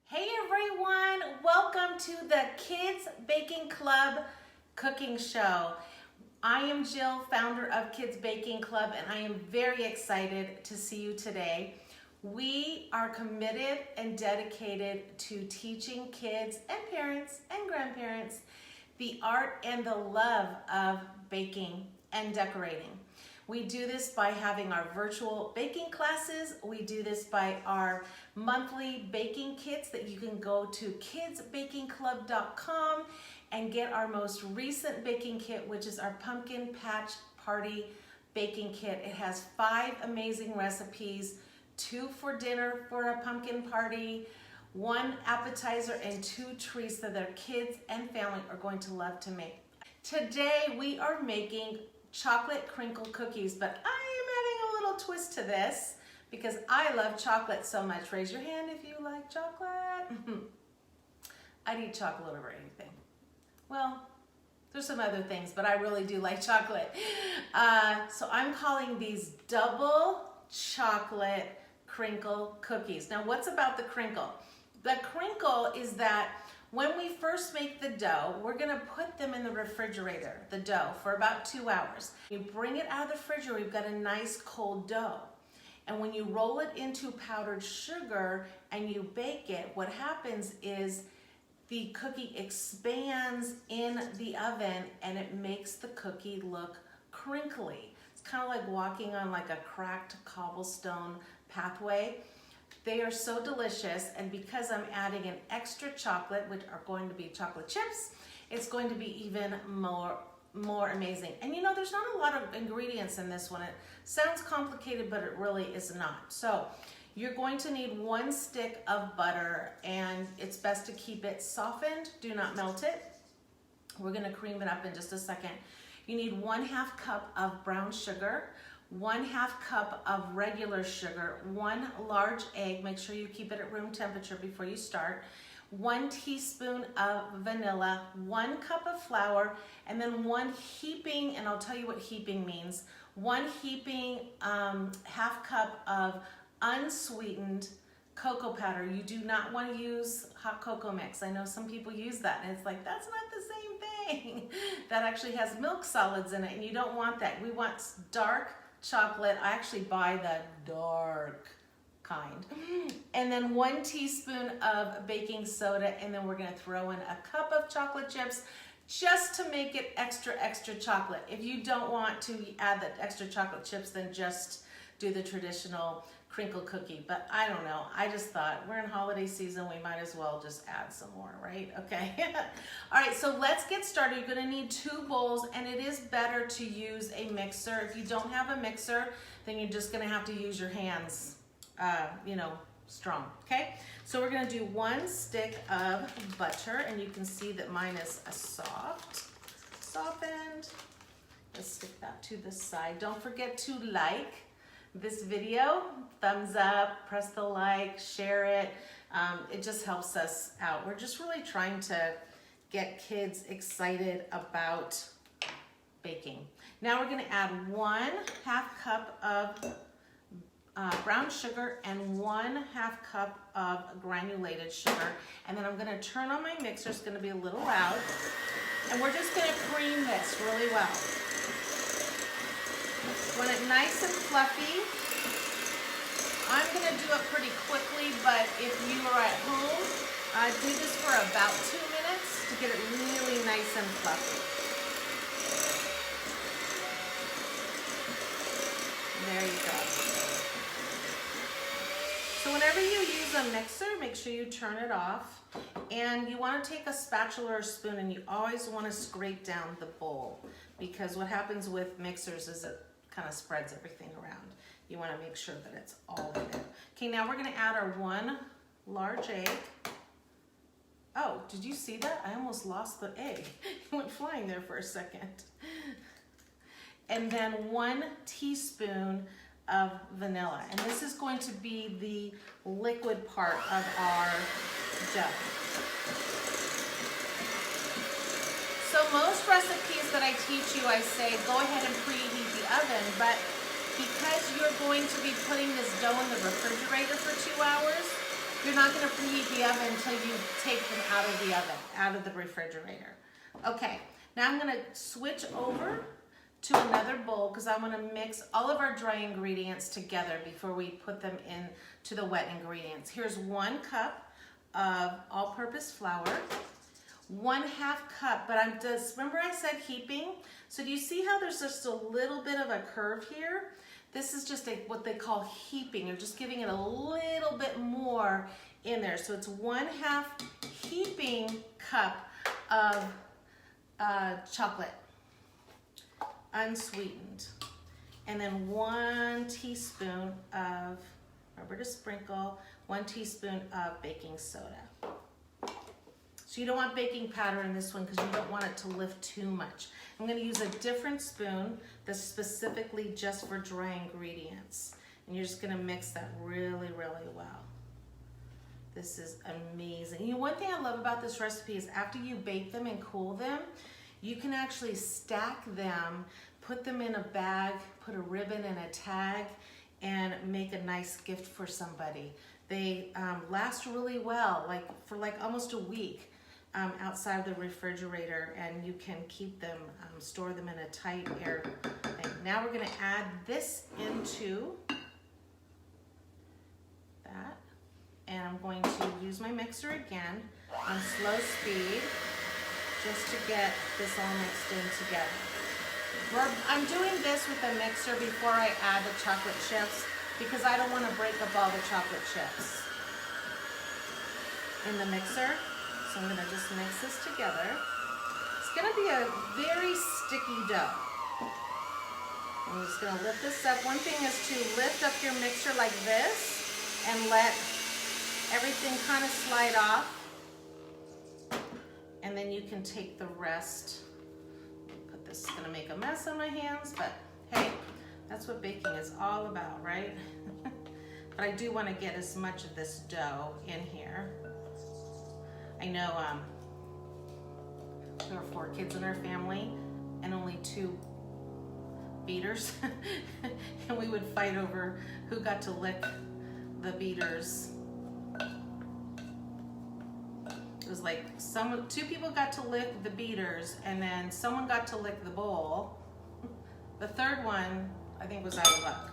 Hey everyone, welcome to the Kids Baking Club cooking show. I am Jill, founder of Kids Baking Club, and I am very excited to see you today. We are committed and dedicated to teaching kids and parents and grandparents the art and the love of baking and decorating. We do this by having our virtual baking classes. We do this by our monthly baking kits that you can go to kidsbakingclub.com and get our most recent baking kit, which is our Pumpkin Patch Party baking kit. It has 5 amazing recipes, 2 for dinner for a pumpkin party, 1 appetizer, and 2 treats that their kids and family are going to love to make. Today we are making chocolate crinkle cookies, but I am adding a little twist to this because I love chocolate so much. Raise your hand if you like chocolate. I'd eat chocolate over anything. Well, there's some other things, but I really do like chocolate. So I'm calling these double chocolate crinkle cookies. Now, what's about the crinkle? The crinkle is that when we first make the dough, we're gonna put them in the refrigerator, the dough, for about 2 hours. You bring it out of the refrigerator, we've got a nice cold dough. And when you roll it into powdered sugar and you bake it, what happens is the cookie expands in the oven and it makes the cookie look crinkly. It's kind of like walking on like a cracked cobblestone pathway. They are so delicious, and because I'm adding an extra chocolate, which are going to be chocolate chips, it's going to be even more amazing. And you know, there's not a lot of ingredients in this one. It sounds complicated, but it really is not. So you're going to need 1 stick of butter, and it's best to keep it softened. Do not melt it. We're gonna cream it up in just a second. You need 1/2 cup of brown sugar, 1/2 cup of regular sugar, 1 large egg, make sure you keep it at room temperature before you start, 1 teaspoon of vanilla, 1 cup of flour, and then 1 heaping, and I'll tell you what heaping means, 1 heaping 1/2 cup of unsweetened cocoa powder. You do not want to use hot cocoa mix. I know some people use that, and it's like, that's not the same thing. That actually has milk solids in it, and you don't want that. We want dark chocolate. I actually buy the dark kind. And then 1 teaspoon of baking soda, and then we're gonna throw in a cup of chocolate chips just to make it extra chocolate. If you don't want to add the extra chocolate chips, then just do the traditional crinkle cookie. But I don't know, I just thought we're in holiday season, we might as well just add some more, right? Okay. All right, so let's get started. You're gonna need 2 bowls, and it is better to use a mixer. If you don't have a mixer, then you're just gonna have to use your hands, strong, okay? So we're gonna do 1 stick of butter, and you can see that mine is softened. Let's stick that to the side. Don't forget to like this video, thumbs up, press the like, share it. It just helps us out. We're just really trying to get kids excited about baking. Now we're gonna add 1/2 cup of brown sugar and 1/2 cup of granulated sugar. And then I'm gonna turn on my mixer, it's gonna be a little loud. And we're just gonna cream this really well. Want it nice and fluffy. I'm gonna do it pretty quickly, but if you are at home, do this for about 2 minutes to get it really nice and fluffy. There you go. So whenever you use a mixer, make sure you turn it off. And you wanna take a spatula or spoon, and you always wanna scrape down the bowl, because what happens with mixers is it kind of spreads everything around. You want to make sure that it's all in there. Okay, now we're going to add our 1 large egg. Oh, did you see that? I almost lost the egg. It went flying there for a second. And then 1 teaspoon of vanilla. And this is going to be the liquid part of our dough. So most recipes that I teach you, I say go ahead and preheat the oven, but because you're going to be putting this dough in the refrigerator for 2 hours, You're not gonna preheat the oven until you take them out of the oven, out of the refrigerator. Okay, now I'm gonna switch over to another bowl because I wanna mix all of our dry ingredients together before we put them into the wet ingredients. Here's 1 cup of all-purpose flour, 1/2 cup, but I'm just, remember I said heaping? So do you see how there's just a little bit of a curve here? This is just what they call heaping. You're just giving it a little bit more in there. So it's 1/2 heaping cup of chocolate, unsweetened. And then 1 teaspoon of, remember to sprinkle, 1 teaspoon of baking soda. So you don't want baking powder in this one because you don't want it to lift too much. I'm gonna use a different spoon that's specifically just for dry ingredients. And you're just gonna mix that really, really well. This is amazing. You know, one thing I love about this recipe is after you bake them and cool them, you can actually stack them, put them in a bag, put a ribbon and a tag, and make a nice gift for somebody. They last really well, like for almost a week. Outside of the refrigerator, and you can keep them, store them in a tight air thing. Now we're gonna add this into that, and I'm going to use my mixer again on slow speed just to get this all mixed in together. I'm doing this with a mixer before I add the chocolate chips because I don't want to break up all the chocolate chips in the mixer. So I'm gonna just mix this together. It's gonna be a very sticky dough. I'm just gonna lift this up. One thing is to lift up your mixer like this and let everything kind of slide off. And then you can take the rest. This is gonna make a mess on my hands, but hey, that's what baking is all about, right? But I do wanna get as much of this dough in here. I know there were 4 kids in our family and only 2 beaters. And we would fight over who got to lick the beaters. It was like 2 people got to lick the beaters and then someone got to lick the bowl. The 3rd one, I think, was out of luck.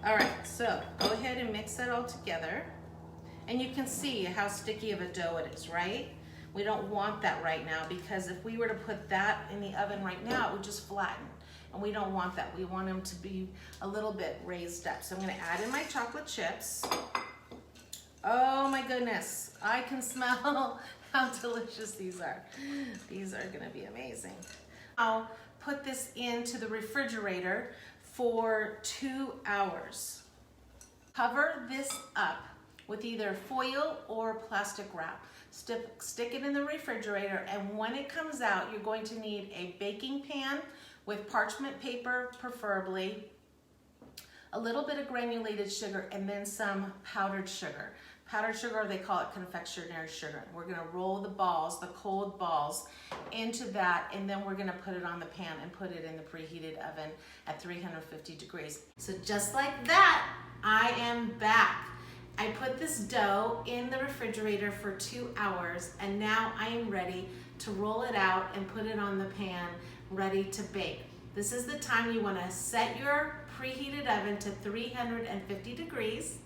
All right, so go ahead and mix that all together. And you can see how sticky of a dough it is, right? We don't want that right now because if we were to put that in the oven right now, it would just flatten. And we don't want that. We want them to be a little bit raised up. So I'm gonna add in my chocolate chips. Oh my goodness, I can smell how delicious these are. These are gonna be amazing. I'll put this into the refrigerator for 2 hours. Cover this up with either foil or plastic wrap. Stick it in the refrigerator, and when it comes out, you're going to need a baking pan with parchment paper, preferably, a little bit of granulated sugar, and then some powdered sugar. Powdered sugar, they call it confectionery sugar. We're gonna roll the balls, the cold balls, into that, and then we're gonna put it on the pan and put it in the preheated oven at 350 degrees. So just like that, I am back. I put this dough in the refrigerator for 2 hours, and now I am ready to roll it out and put it on the pan, ready to bake. This is the time you wanna set your preheated oven to 350 degrees,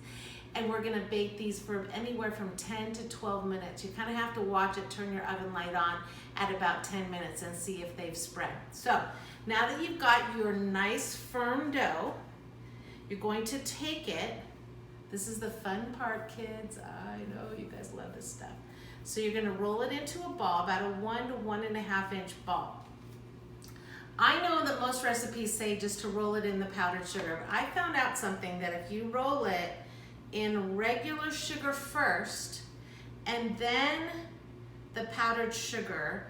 and we're gonna bake these for anywhere from 10 to 12 minutes. You kinda have to watch it, turn your oven light on at about 10 minutes and see if they've spread. So now that you've got your nice firm dough, you're going to take it. This is the fun part, kids. I know you guys love this stuff. So you're gonna roll it into a ball, about a 1 to 1.5 inch ball. I know that most recipes say just to roll it in the powdered sugar, but I found out something that if you roll it in regular sugar first and then the powdered sugar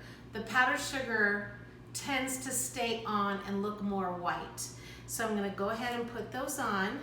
tends to stay on and look more white. So I'm gonna go ahead and put those on.